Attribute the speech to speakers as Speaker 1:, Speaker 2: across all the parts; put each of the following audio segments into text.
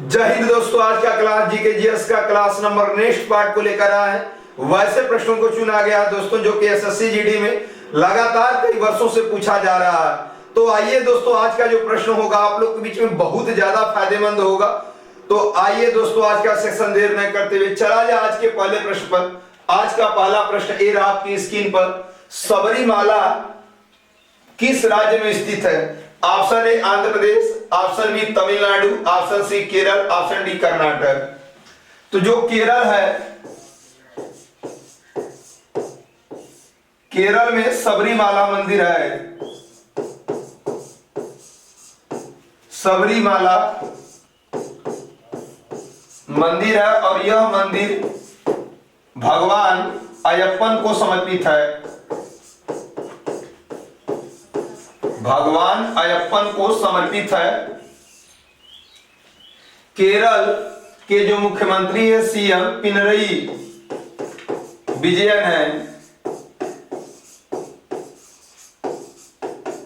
Speaker 1: जय हिंद दोस्तों, आज का क्लास जीके जीएस का क्लास नंबर नेक्स्ट पार्ट को लेकर आया है। वैसे प्रश्नों को चुना गया दोस्तों जो कि एसएससी जीडी में लगातार कई वर्षों से पूछा जा रहा है। तो आइए दोस्तों, आज का जो प्रश्न होगा आप लोग के बीच में बहुत ज्यादा फायदेमंद होगा। तो आइए दोस्तों, आज का सेक्शन देर न करते हुए चला जाए आज के पहले प्रश्न पर। आज का पहला प्रश्न ये रहा आपकी स्क्रीन पर। सबरीमाला किस राज्य में स्थित है? Option A Andhra Pradesh, option B Tamil Nadu, option C Kerala, option D Karnataka. तो जो केरल है, केरल में सबरीमाला मंदिर है। सबरीमाला मंदिर है और यह मंदिर भगवान अयप्पन को समर्पित है। भगवान अयप्पन को समर्पित है। केरल के जो मुख्यमंत्री है सीएम पिनरई विजयन है।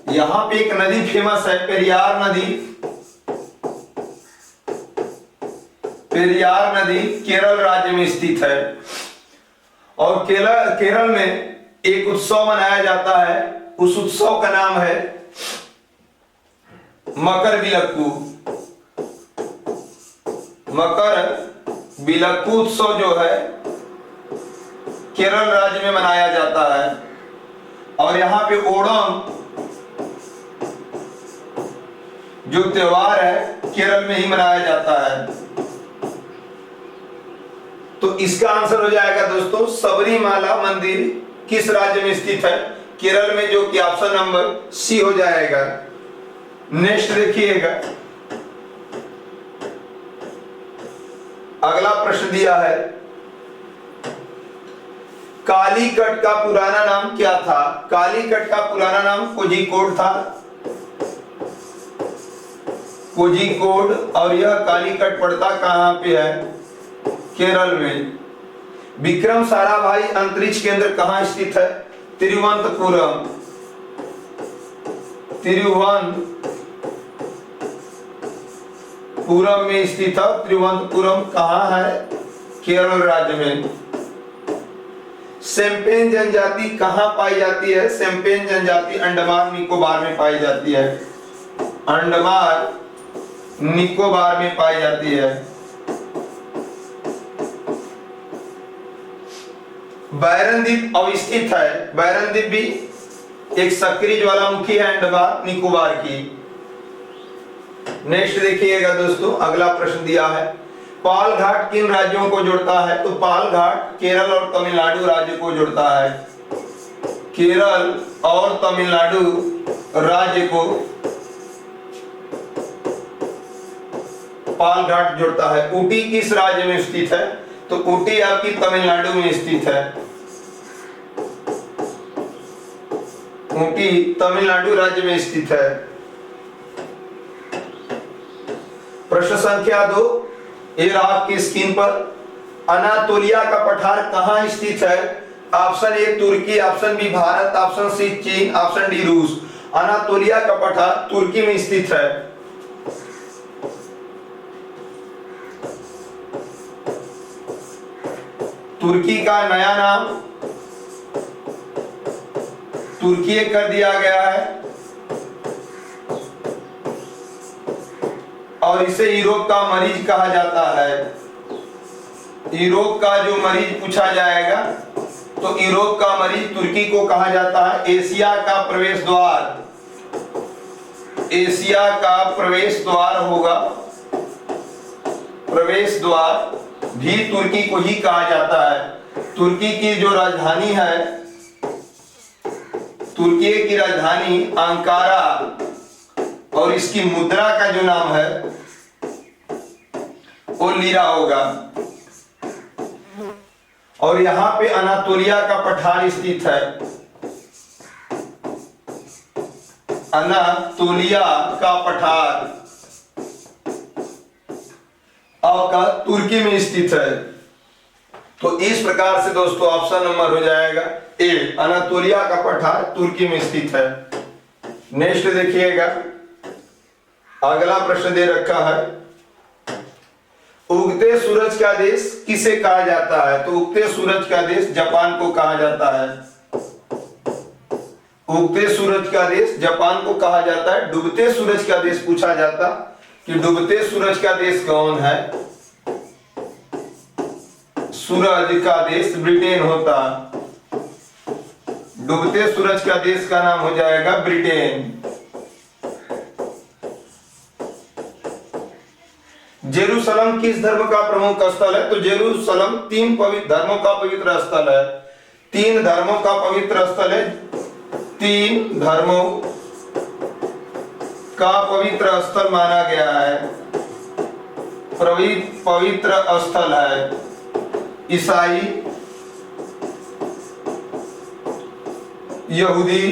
Speaker 1: यहां पे एक नदी फेमस है, पेरियार नदी। पेरियार नदी केरल राज्य में स्थित है और केरल में एक उत्सव मनाया जाता है। उस उत्सव का नाम है मकर विलक्कू। मकर विलक्कू उत्सव जो है केरल राज्य में मनाया जाता है और यहाँ पे ओणम जो त्योहार है केरल में ही मनाया जाता है। तो इसका आंसर हो जाएगा दोस्तों सबरीमाला मंदिर किस राज्य में स्थित है? केरल में, जो कि ऑप्शन नंबर सी हो जाएगा। नेक्स्ट देखिएगा, अगला प्रश्न दिया है कालीकट का पुराना नाम क्या था? कालीकट का पुराना नाम कोझिकोड था। कोझिकोड, और यह कालीकट पड़ता कहां पे है? केरल में। विक्रम साराभाई अंतरिक्ष केंद्र कहां स्थित है? तिरुवनंतपुरम। तिरुवनंतपुरम में स्थित है। तिरुवनंतपुरम कहां है? केरल राज्य में। सेम्पेन जनजाति कहां पाई जाती है? सेम्पेन जनजाति अंडमान निकोबार में पाई जाती है। अंडमान निकोबार में पाई जाती है। बैरन द्वीप अवस्थित है। बैरन द्वीप भी एक सक्रिय ज्वालामुखी है अंडमान निकोबार की। नेक्स्ट देखिएगा दोस्तों, अगला प्रश्न दिया है पाल घाट किन राज्यों को जोड़ता है? तो पाल घाट केरल और तमिलनाडु राज्य को जोड़ता है। केरल और तमिलनाडु राज्य को पाल घाट जोड़ता है। ऊटी किस राज्य में स्थित है? तो ऊटी आपकी तमिलनाडु में स्थित है। ऊटी तमिलनाडु राज्य में स्थित है। प्रश्न संख्या 2 ये रहा आपकी स्क्रीन पर। अनातोलिया का पठार कहां स्थित है? ऑप्शन ए तुर्की, option B Bharat, option C चीन, ऑप्शन डी रूस। अनातोलिया का पठार तुर्की में स्थित है। तुर्की का नया नाम तुर्की कर दिया गया है और इसे यूरोप का मरीज कहा जाता है। यूरोप का जो मरीज पूछा जाएगा तो यूरोप का मरीज तुर्की को कहा जाता है। एशिया का प्रवेश द्वार, एशिया का प्रवेश द्वार होगा। प्रवेश द्वार भी तुर्की को ही कहा जाता है। तुर्की की जो राजधानी है, तुर्की की राजधानी अंकारा और इसकी मुद्रा का जो नाम है वो लीरा होगा। और यहां पे अनातोलिया का पठार स्थित है। अनातोलिया का पठार आपका तुर्की में स्थित है। तो इस प्रकार से दोस्तों ऑप्शन नंबर हो जाएगा ए, अनातोलिया का पठार तुर्की में स्थित है। नेक्स्ट देखिएगा, अगला प्रश्न दे रखा है उगते सूरज का देश किसे कहा जाता है? तो उगते सूरज का देश जापान को कहा जाता है। उगते सूरज का देश जापान को कहा जाता है। डूबते सूरज का देश पूछा जाता कि डूबते सूरज का देश कौन है? सूरज का देश ब्रिटेन होता। डूबते सूरज का देश का नाम हो जाएगा ब्रिटेन। जेरूसलम किस धर्म का प्रमुख स्थल है? तो जेरूसलम 3 पवित्र धर्मों का पवित्र स्थल है। 3 धर्मों का पवित्र स्थल है। 3 धर्मों का पवित्र स्थल माना गया है। पवित्र स्थल है। ईसाई, यहूदी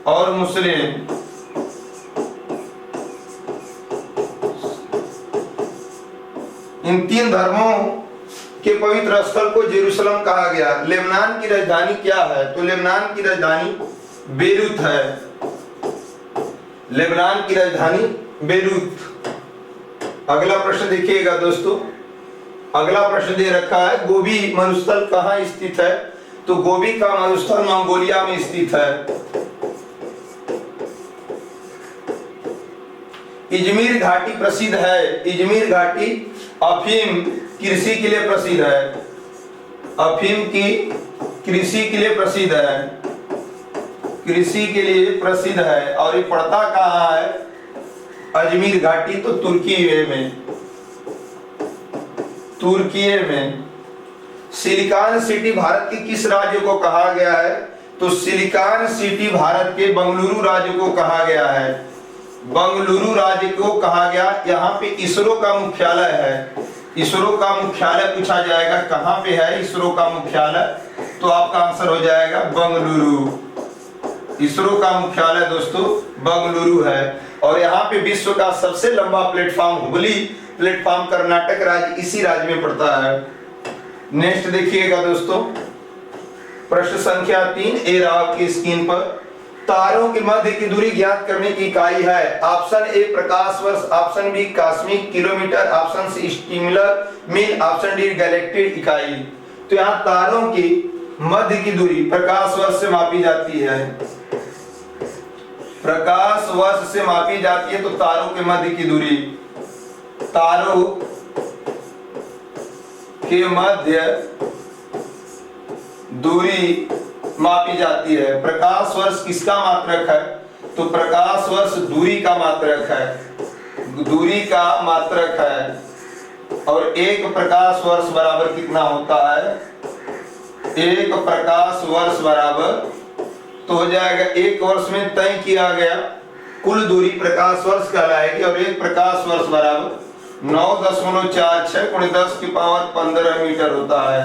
Speaker 1: और मुस्लिम। इन 3 धर्मों के पवित्र स्थल को जेरूसलम कहा गया। लेबनान की राजधानी क्या है? तो लेबनान की राजधानी बेरूत है। लेबनान की राजधानी बेरूत। अगला प्रश्न देखिएगा दोस्तों। अगला प्रश्न दे रखा है गोबी मरुस्थल कहाँ स्थित है? तो गोबी का मरुस्थल मंगोलिया में स्थित है। इजमीर घाटी प्रसिद्ध है। इजमीर घाटी अफीम कृषि के लिए प्रसिद्ध है। अफीम की कृषि के लिए प्रसिद्ध है। कृषि के लिए प्रसिद्ध है। और ये पड़ता कहाँ है? अजमीर घाटी तो तुर्की में। तुर्की में। सिलिकॉन सिटी भारत के किस राज्य को कहा गया है? तो सिलिकॉन सिटी भारत के बेंगलुरु राज्य को कहा गया है। बेंगलुरु राज्य को कहा गया। यहाँ पे इसरो का मुख्यालय है। इसरो का मुख्यालय पूछा जाएगा कहाँ पे है इसरो का मुख्यालय? तो आपका आंसर हो जाएगा बेंगलुरु। इसरो का मुख्यालय दोस्तों बेंगलुरु है। और यहाँ पे विश्व का सबसे लंबा प्लेटफॉर्म हुबली प्लेटफॉर्म कर्नाटक राज्य इसी राज्य में पड़ता है। नेक्स्ट देखिएगा दोस्तों, प्रश्न संख्या 3 ए रहा आपकी स्क्रीन पर। तारों के मध्य की दूरी ज्ञात करने की इकाई है। ऑप्शन ए प्रकाश वर्ष, option B cosmic kilometre, option C स्टीमलर मील, ऑप्शन डी गैलेक्टिक इकाई। तो यहाँ तारों की मध्य की दूरी प्रकाश वर्ष से मापी जाती है। प्रकाश वर्ष से मापी जाती है। तो तारों के मध्य की दूरी, तारों के मध्य दूरी मापी जाती है। प्रकाश वर्ष किसका मात्रक है? तो प्रकाश वर्ष दूरी का मात्रक है। दूरी का मात्रक है। और एक प्रकाश वर्ष बराबर कितना होता है? एक प्रकाश वर्ष बराबर तो हो जाएगा एक वर्ष में तय किया गया कुल दूरी प्रकाश वर्ष कहलाएगी। और एक प्रकाश वर्ष बराबर 9.46 × 10⁻15 मीटर होता है।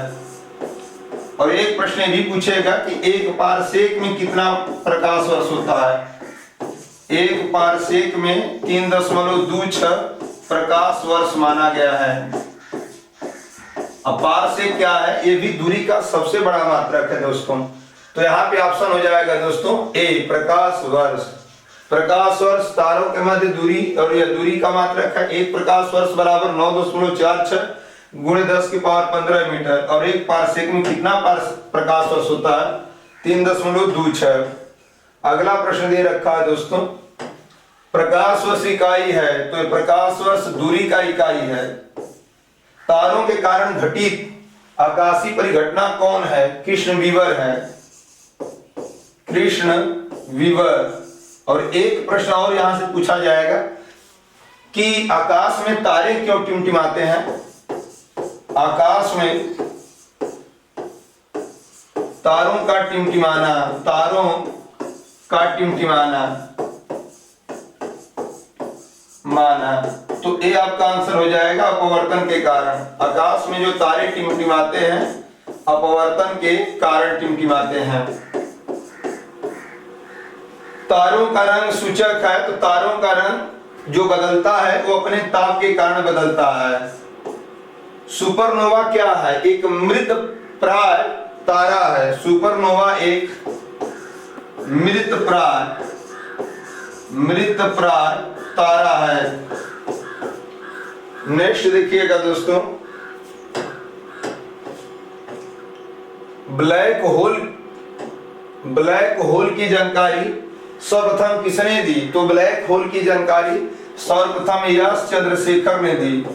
Speaker 1: और एक प्रश्न भी पूछेगा कि एक पारसेक में कितना प्रकाश वर्ष होता है? एक पारसेक में 3.26 प्रकाश वर्ष माना गया है। अब पारसेक क्या है? ये भी दूरी का सबसे बड़ा मात्रक है दोस्तों। तो यहाँ पे ऑप्शन हो जाएगा दोस्तों ए प्रकाश वर्ष। प्रकाश वर्ष तारों के मध्य दूरी और यह दूरी का मात्रक है। एक प्रकाश वर्ष बराबर 9.46 × 10⁻15 मीटर। और एक पारसेक में कितना प्रकाश वर्ष होता है? 3.26। अगला प्रश्न दे रखा है दोस्तों, प्रकाश वर्ष इकाई है। तो प्रकाश वर्ष दूरी का इकाई है। तारों के कारण घटित आकाशीय परिघटना कौन है? कृष्ण विवर है। कृष्ण विवर। और एक प्रश्न और यहां से पूछा जाएगा कि आकाश में तारे क्यों टिमटिमाते हैं? आकाश में तारों का टिमटिमाना, तारों का टिमटिमाना माना। तो ये आपका आंसर हो जाएगा अपवर्तन के कारण। आकाश में जो तारे टिमटिमाते हैं अपवर्तन के कारण टिमटिमाते हैं। तारों का रंग सूचक है। तो तारों का रंग जो बदलता है वो अपने ताप के कारण बदलता है। सुपरनोवा क्या है? एक मृत प्राय तारा है। सुपरनोवा एक मृत प्राय तारा है। नेक्स्ट देखिएगा दोस्तों, ब्लैक होल की जानकारी सर्वप्रथम किसने दी? तो ब्लैक होल की जानकारी सर्वप्रथम यश चंद्रशेखर ने दी।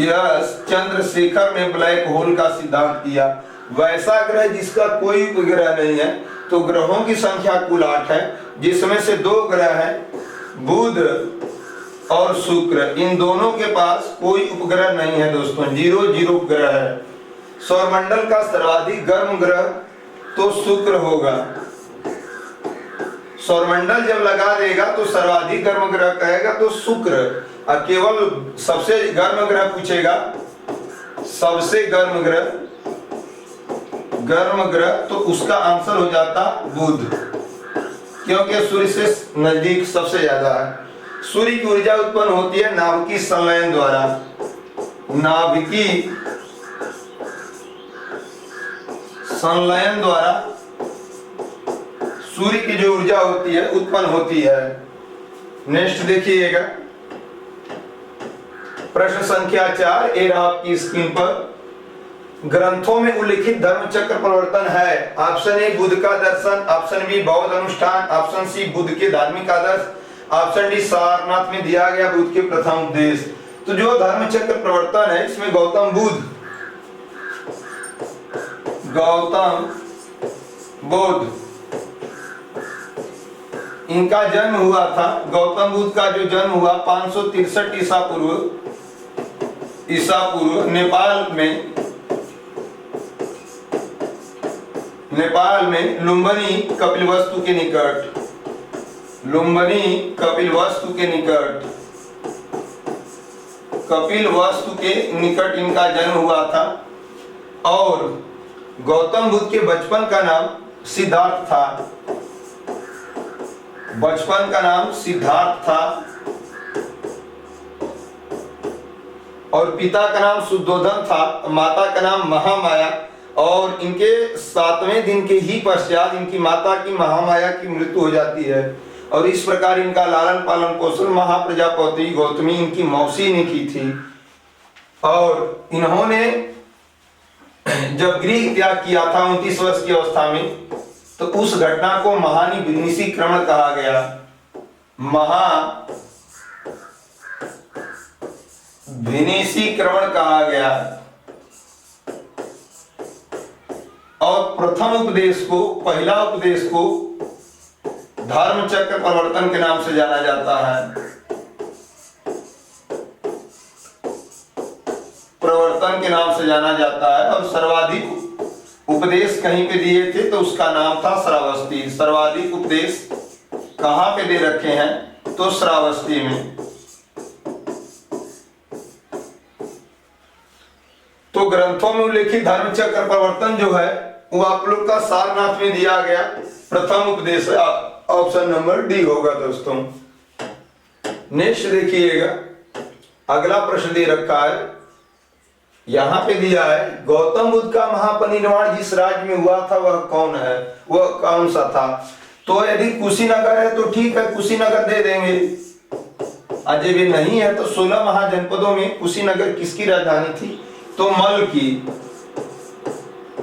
Speaker 1: यश चंद्रशेखर ने ब्लैक होल का सिद्धांत किया। वैसा ग्रह जिसका कोई उपग्रह नहीं है, तो ग्रहों की संख्या कुल 8 है, जिसमें से 2 ग्रह हैं, बुध और शुक्र। इन दोनों के पास कोई उपग्रह नहीं है दोस्तों, 0 उपग्रह है। सौरमंडल का सर्वाधिक गर्म ग्रह तो शुक्र होगा। सौरमंडल जब लगा देगा तो सर्वाधिक गर्म ग्रह कहेगा तो शुक्र, और केवल सबसे गर्म ग्रह पूछेगा, सबसे गर्म ग्रह तो उसका आंसर हो जाता बुध, क्योंकि सूर्य से नजदीक सबसे ज्यादा है। सूर्य की ऊर्जा उत्पन्न होती है नाभिकीय संलयन द्वारा। नाभिकीय संलयन द्वारा सूर्य की जो ऊर्जा होती है उत्पन्न होती है। नेक्स्ट देखिएगा, प्रश्न संख्या 4 ए रहा आपकी स्क्रीन पर। ग्रंथों में उल्लिखित धर्म चक्र परिवर्तन है। ऑप्शन ए बुद्ध का दर्शन, ऑप्शन बी बौद्ध अनुष्ठान, ऑप्शन सी बुद्ध के धार्मिक आदर्श, ऑप्शन डी सारनाथ में दिया गया बुद्ध के प्रथम उपदेश। तो जो धर्म चक्र परिवर्तन है इसमें गौतम बुद्ध इनका जन्म हुआ था। गौतम बुद्ध का जो जन्म हुआ 563 ईसा पूर्व नेपाल में लुम्बिनी कपिलवस्तु के निकट इनका जन्म हुआ था। और गौतम बुद्ध के बचपन का नाम सिद्धार्थ था और पिता का नाम शुद्धोधन था, माता का नाम महामाया। और इनके 7वें दिन के ही पश्चात इनकी माता की महामाया की मृत्यु हो जाती है। और इस प्रकार इनका लालन पालन पोषण महाप्रजापति गौतमी इनकी मौसी ने की थी। और इन्होंने जब गृह त्याग किया था 29 वर्ष की अवस्था में, तो उस घटना को महानिनिशीक्रमण कहा गया। महानिनिशीक्रमण कहा गया। और पहला उपदेश को धर्म चक्र परिवर्तन के नाम से जाना जाता है। और सर्वाधिक उपदेश कहीं पे दिए थे तो उसका नाम था श्रावस्ती। सर्वाधिक उपदेश कहां पे दे रखे हैं? तो श्रावस्ती में। तो ग्रंथों में उल्लेखित धर्म चक्र परिवर्तन जो है वो आप लोग का सारनाथ में दिया गया प्रथम उपदेश, ऑप्शन नंबर डी होगा दोस्तों। नेक्स्ट देखिएगा, अगला प्रश्न दे रखा है, यहां पे दिया है गौतम बुद्ध का महापरिनिर्वाण जिस राज्य में हुआ था वह कौन सा था? तो यदि कुशीनगर है तो ठीक है, कुशीनगर दे देंगे। अजय भी नहीं है तो 16 महाजनपदों में कुशीनगर किसकी राजधानी थी? तो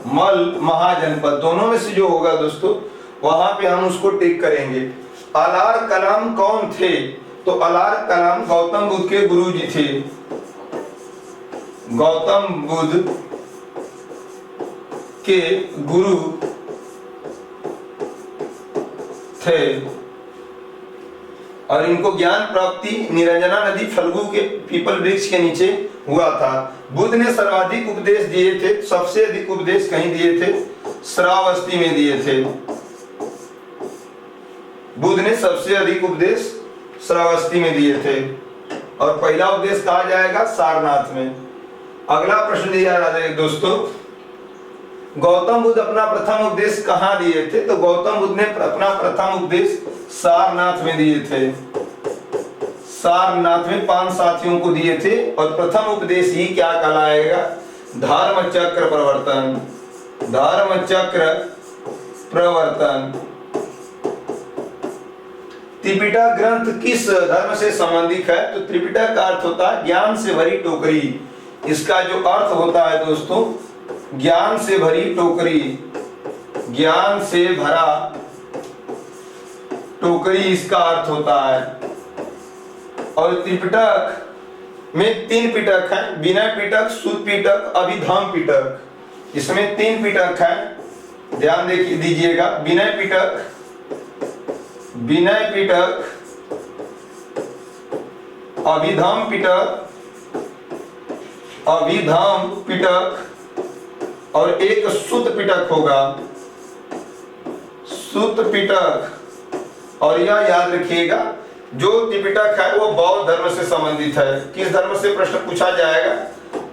Speaker 1: मल महाजनपद, दोनों में से जो होगा दोस्तों वहां पे हम उसको टिक करेंगे। अलार कलाम कौन थे? तो अलार कलाम गौतम बुद्ध के गुरु जी थे। गौतम बुद्ध के गुरु थे और इनको ज्ञान प्राप्ति निरंजना नदी फल्गु के पीपल वृक्ष के नीचे हुआ था। बुद्ध ने सर्वाधिक उपदेश दिए थे, सबसे अधिक उपदेश कहीं दिए थे? श्रावस्ती में दिए थे। बुद्ध ने सबसे अधिक उपदेश श्रावस्ती में दिए थे और पहला उपदेश कहा जाएगा सारनाथ में। अगला प्रश्न दिया जाता है दोस्तों, गौतम बुद्ध अपना प्रथम उपदेश कहां दिए थे? तो गौतम बुद्ध ने अपना प्रथम उपदेश सारनाथ में दिए थे। सारनाथ में 5 साथियों को दिए थे और प्रथम उपदेश ही क्या कहलाएगा? धर्म चक्र प्रवर्तन। त्रिपिटक ग्रंथ किस धर्म से संबंधित है? तो त्रिपिटक का अर्थ होता है ज्ञान से भरी टोकरी। इसका जो अर्थ होता है दोस्तों, ज्ञान से भरी टोकरी, ज्ञान से भरा टोकरी इसका अर्थ होता है। और त्रिपिटक में 3 पिटक हैं, विनय पिटक, सुत पिटक, अभिधम पिटक। इसमें 3 पिटक हैं, ध्यान दीजिएगा। विनय पिटक, विनय पिटक, अभिधम पिटक, अभिधम पिटक और एक सुत पिटक होगा, सुत पिटक। और यह याद रखिएगा, जो त्रिपिटक है वो बौद्ध धर्म से संबंधित है। किस धर्म से प्रश्न पूछा जाएगा?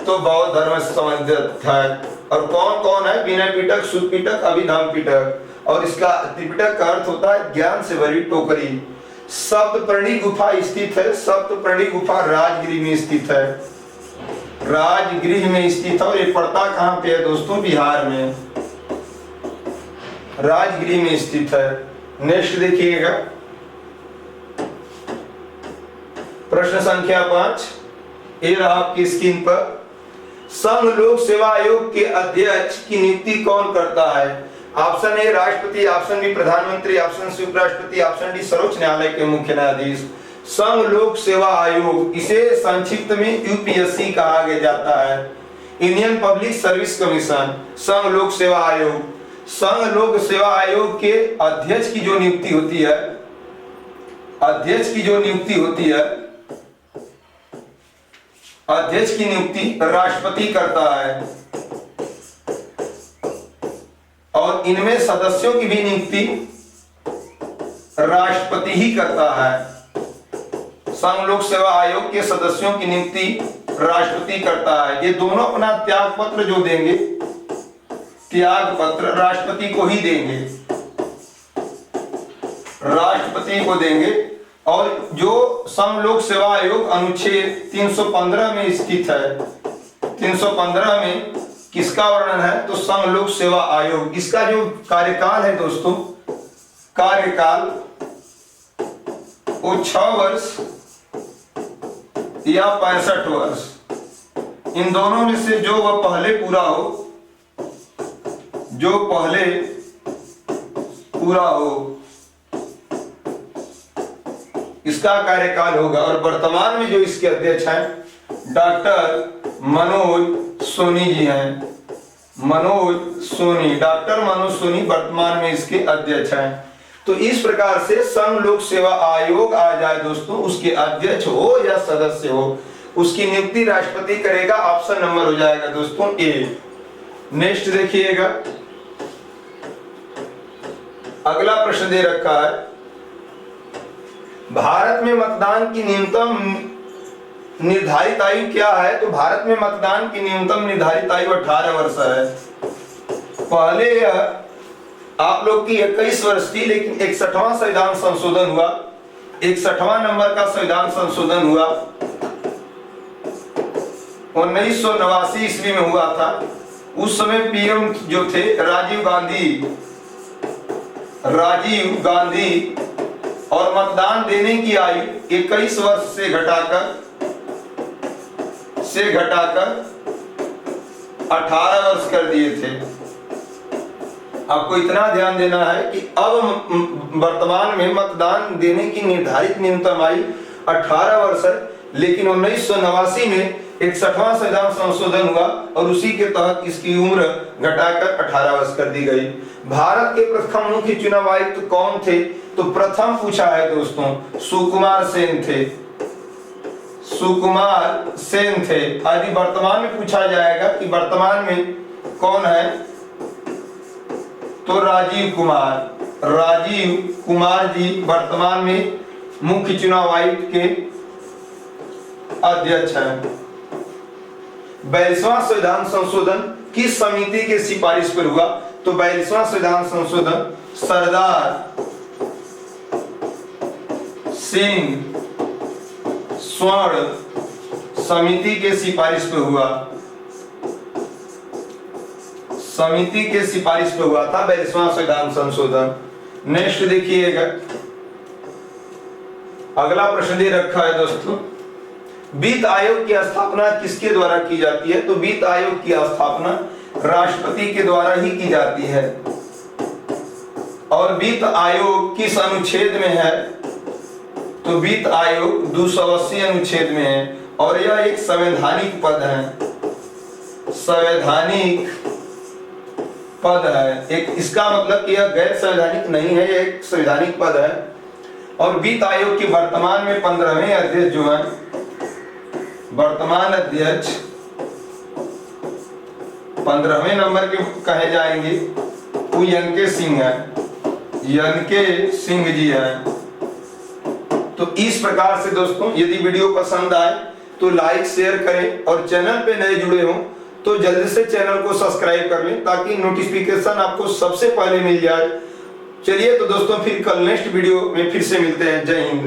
Speaker 1: तो बौद्ध धर्म से संबंधित है। और कौन कौन है? विनय पिटक, सुत पिटक, अभिधम पिटक। और इसका त्रिपिटक का अर्थ होता है ज्ञान से भरी टोकरी। सप्तपर्णी गुफा स्थित है, सप्तपर्णी गुफा राजगृह में स्थित है, राजगृह में स्थित है। और ये पड़ता कहां पे है दोस्तों? बिहार में, राजगृह में स्थित है। नेक्स्ट देखिएगा, प्रश्न संख्या 5 ये रहा आपकी स्क्रीन पर। संघ लोक सेवा आयोग के अध्यक्ष की नियुक्ति कौन करता है? ऑप्शन ए राष्ट्रपति, ऑप्शन बी प्रधानमंत्री, ऑप्शन सी उपराष्ट्रपति, ऑप्शन डी सर्वोच्च न्यायालय के मुख्य न्यायाधीश। संघ लोक सेवा आयोग, इसे संक्षिप्त में यूपीएससी कहा जाता है, इंडियन पब्लिक सर्विस कमीशन। संघ लोक सेवा आयोग, संघ लोक सेवा आयोग के अध्यक्ष की जो नियुक्ति होती है, अध्यक्ष की जो नियुक्ति होती है, अध्यक्ष की नियुक्ति राष्ट्रपति करता है। और इनमें सदस्यों की भी नियुक्ति राष्ट्रपति ही करता है। संघ लोक सेवा आयोग के सदस्यों की नियुक्ति राष्ट्रपति करता है। ये दोनों अपना त्याग पत्र जो देंगे, त्याग पत्र राष्ट्रपति को ही देंगे, राष्ट्रपति को देंगे। और जो संघ लोक सेवा आयोग अनुच्छेद 315 में स्थित है, 315 में किसका वर्णन है? तो संघ लोक सेवा आयोग, इसका जो कार्यकाल है दोस्तों, कार्यकाल वो 6 वर्ष या 65 वर्ष, इन दोनों में से जो वह पहले पूरा हो, जो पहले पूरा हो, इसका कार्यकाल होगा। और वर्तमान में जो इसके अध्यक्ष हैं डॉक्टर मनोज सोनी जी हैं, मनोज सोनी, डॉक्टर मनोज सोनी वर्तमान में इसके अध्यक्ष हैं। तो इस प्रकार से संघ लोक सेवा आयोग आ जाए दोस्तों, उसके अध्यक्ष हो या सदस्य हो, उसकी नियुक्ति राष्ट्रपति करेगा। ऑप्शन नंबर हो जाएगा दोस्तों ए। नेक्स्ट देखिएगा, अगला प्रश्न दे रखा है, भारत में मतदान की न्यूनतम निर्धारित आयु क्या है? तो भारत में मतदान की न्यूनतम निर्धारित आयु 18 वर्ष है। पहले आप लोग की 21 वर्ष थी, लेकिन 61वां संविधान संशोधन हुआ, 61वां नंबर का संविधान संशोधन हुआ, 1989 ईस्वी में हुआ था। उस समय पीएम जो थे राजीव गांधी, राजीव गांधी, और मतदान देने की आयु 21 वर्ष से घटाकर 18 वर्ष कर दिए थे। आपको इतना ध्यान देना है कि अब वर्तमान में मतदान देने की निर्धारित न्यूनतम आयु 18 वर्ष है, लेकिन 1989 में 61वां संविधान संशोधन हुआ और उसी के तहत इसकी उम्र घटाकर 18 वर्ष कर दी गई। भारत के प्रथम मुख्य चुनाव आयुक्त कौन थे? तो प्रथम पूछा है दोस्तों, सुकुमार सेन थे, सुकुमार सेन थे। यदि वर्तमान में पूछा जाएगा कि वर्तमान में कौन है, तो राजीव कुमार, राजीव कुमार जी वर्तमान में मुख्य चुनाव आयुक्त के अध्यक्ष हैं। 42वां संविधान संशोधन किस समिति के सिफारिश पर हुआ? तो 42वां संविधान संशोधन सरदार सिंह स्वर्ण समिति के सिफारिश पे हुआ, समिति के सिफारिश पे हुआ था 42वां संविधान संशोधन। नेक्स्ट देखिएगा, अगला प्रश्न दे रखा है दोस्तों, वित्त आयोग की स्थापना किसके द्वारा की जाती है? तो वित्त आयोग की स्थापना राष्ट्रपति के द्वारा ही की जाती है। और वित्त आयोग किस अनुच्छेद में है? तो वित्त आयोग 280 अनुच्छेद में है और यह एक संवैधानिक पद है, संवैधानिक पद है। एक इसका मतलब कि यह गैर संवैधानिक नहीं है, यह एक संवैधानिक पद है। और वित्त आयोग के वर्तमान में 15वें अध्यक्ष जो है, वर्तमान अध्यक्ष 15वें नंबर के कहे जाएंगे, वो एन.के. सिंह है, एन.के. सिंह जी हैं। तो इस प्रकार से दोस्तों यदि वीडियो पसंद आए तो लाइक शेयर करें और चैनल पे नए जुड़े हों तो जल्दी से चैनल को सब्सक्राइब कर लें ताकि नोटिफिकेशन आपको सबसे पहले मिल जाए। चलिए तो दोस्तों फिर कल नेक्स्ट वीडियो में फिर से मिलते हैं। जय हिंद।